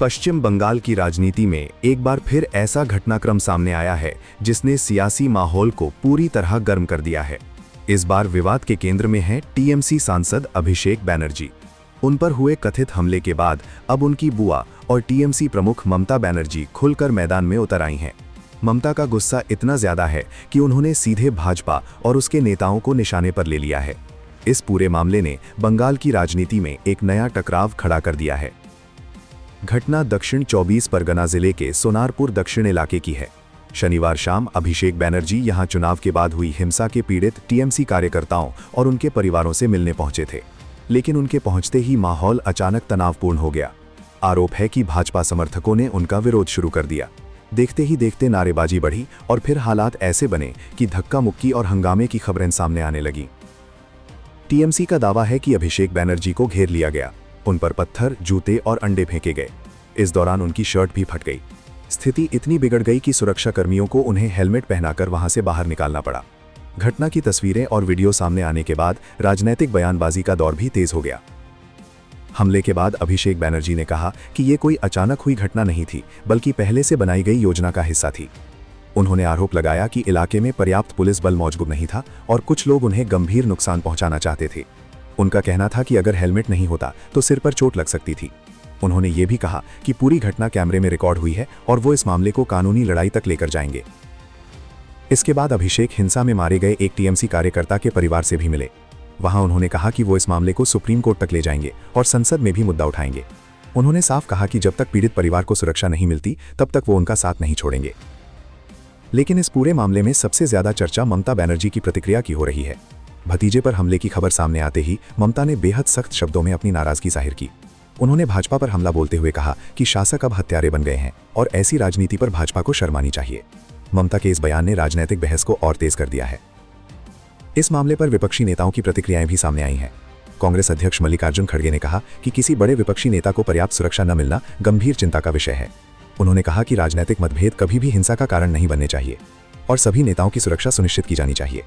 पश्चिम बंगाल की राजनीति में एक बार फिर ऐसा घटनाक्रम सामने आया है जिसने सियासी माहौल को पूरी तरह गर्म कर दिया है। इस बार विवाद के केंद्र में है टीएमसी सांसद अभिषेक बनर्जी। उन पर हुए कथित हमले के बाद अब उनकी बुआ और टीएमसी प्रमुख ममता बनर्जी खुलकर मैदान में उतर आई हैं। ममता का गुस्सा इतना ज्यादा है कि उन्होंने सीधे भाजपा और उसके नेताओं को निशाने पर ले लिया है। इस पूरे मामले ने बंगाल की राजनीति में एक नया टकराव खड़ा कर दिया है। घटना दक्षिण 24 परगना जिले के सोनारपुर दक्षिण इलाके की है। शनिवार शाम अभिषेक बनर्जी यहां चुनाव के बाद हुई हिंसा के पीड़ित टीएमसी कार्यकर्ताओं और उनके परिवारों से मिलने पहुंचे थे, लेकिन उनके पहुंचते ही माहौल अचानक तनावपूर्ण हो गया। आरोप है कि भाजपा समर्थकों ने उनका विरोध शुरू कर दिया। देखते ही देखते नारेबाजी बढ़ी और फिर हालात ऐसे बने कि धक्का मुक्की और हंगामे की खबरें सामने आने लगी। टीएमसी का दावा है कि अभिषेक बनर्जी को घेर लिया गया, उन पर पत्थर, जूते और अंडे फेंके गए। इस दौरान उनकी शर्ट भी फट गई। स्थिति इतनी बिगड़ गई कि सुरक्षाकर्मियों को उन्हें हेलमेट पहनाकर वहां से बाहर निकालना पड़ा। घटना की तस्वीरें और वीडियो सामने आने के बाद राजनीतिक बयानबाजी का दौर भी तेज हो गया। हमले के बाद अभिषेक बनर्जी ने कहा कि ये कोई अचानक हुई घटना नहीं थी, बल्कि पहले से बनाई गई योजना का हिस्सा थी। उन्होंने आरोप लगाया कि इलाके में पर्याप्त पुलिस बल मौजूद नहीं था और कुछ लोग उन्हें गंभीर नुकसान पहुंचाना चाहते थे। उनका कहना था कि अगर हेलमेट नहीं होता तो सिर पर चोट लग सकती थी। उन्होंने ये भी कहा कि पूरी घटना कैमरे में रिकॉर्ड हुई है और वो इस मामले को कानूनी लड़ाई तक लेकर जाएंगे। इसके बाद अभिषेक हिंसा में मारे गए एक टीएमसी कार्यकर्ता के परिवार से भी मिले। वहां उन्होंने कहा कि वो इस मामले को सुप्रीम कोर्ट तक ले जाएंगे और संसद में भी मुद्दा उठाएंगे। उन्होंने साफ कहा कि जब तक पीड़ित परिवार को सुरक्षा नहीं मिलती तब तक वो उनका साथ नहीं छोड़ेंगे। लेकिन इस पूरे मामले में सबसे ज्यादा चर्चा ममता बनर्जी की प्रतिक्रिया की हो रही है। भतीजे पर हमले की खबर सामने आते ही ममता ने बेहद सख्त शब्दों में अपनी नाराजगी जाहिर की। उन्होंने भाजपा पर हमला बोलते हुए कहा कि शासक अब हत्यारे बन गए हैं और ऐसी राजनीति पर भाजपा को शर्मानी चाहिए। ममता के इस बयान ने राजनीतिक बहस को और तेज कर दिया है। इस मामले पर विपक्षी नेताओं की प्रतिक्रियाएं भी सामने आई हैं। कांग्रेस अध्यक्ष मल्लिकार्जुन खड़गे ने कहा कि किसी बड़े विपक्षी नेता को पर्याप्त सुरक्षा न मिलना गंभीर चिंता का विषय है। उन्होंने कहा कि राजनीतिक मतभेद कभी भी हिंसा का कारण नहीं बनने चाहिए और सभी नेताओं की सुरक्षा सुनिश्चित की जानी चाहिए।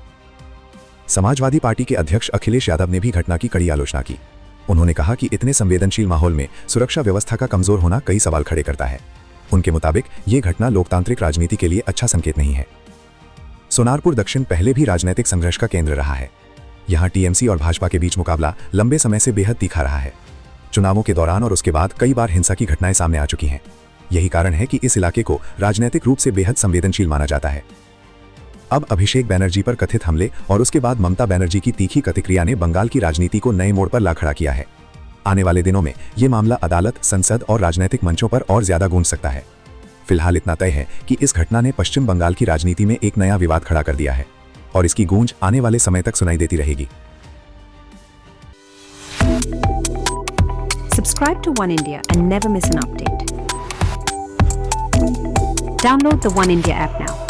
समाजवादी पार्टी के अध्यक्ष अखिलेश यादव ने भी घटना की कड़ी आलोचना की। उन्होंने कहा कि इतने संवेदनशील माहौल में सुरक्षा व्यवस्था का कमजोर होना कई सवाल खड़े करता है। उनके मुताबिक ये घटना लोकतांत्रिक राजनीति के लिए अच्छा संकेत नहीं है। सोनारपुर दक्षिण पहले भी राजनीतिक संघर्ष का केंद्र रहा है। यहाँ टीएमसी और भाजपा के बीच मुकाबला लंबे समय से बेहद तीखा रहा है। चुनावों के दौरान और उसके बाद कई बार हिंसा की घटनाएं सामने आ चुकी हैं। यही कारण है कि इस इलाके को राजनीतिक रूप से बेहद संवेदनशील माना जाता है। अब अभिषेक बनर्जी पर कथित हमले और उसके बाद ममता बनर्जी की तीखी प्रतिक्रिया ने बंगाल की राजनीति को नए मोड़ पर ला खड़ा किया है। आने वाले दिनों में ये मामला अदालत, संसद और राजनीतिक मंचों पर और ज्यादा गूंज सकता है। फिलहाल इतना तय है कि इस घटना ने पश्चिम बंगाल की राजनीति में एक नया विवाद खड़ा कर दिया है और इसकी गूंज आने वाले समय तक सुनाई देती रहेगी। Subscribe to One India and never miss an update. Download the One India app now.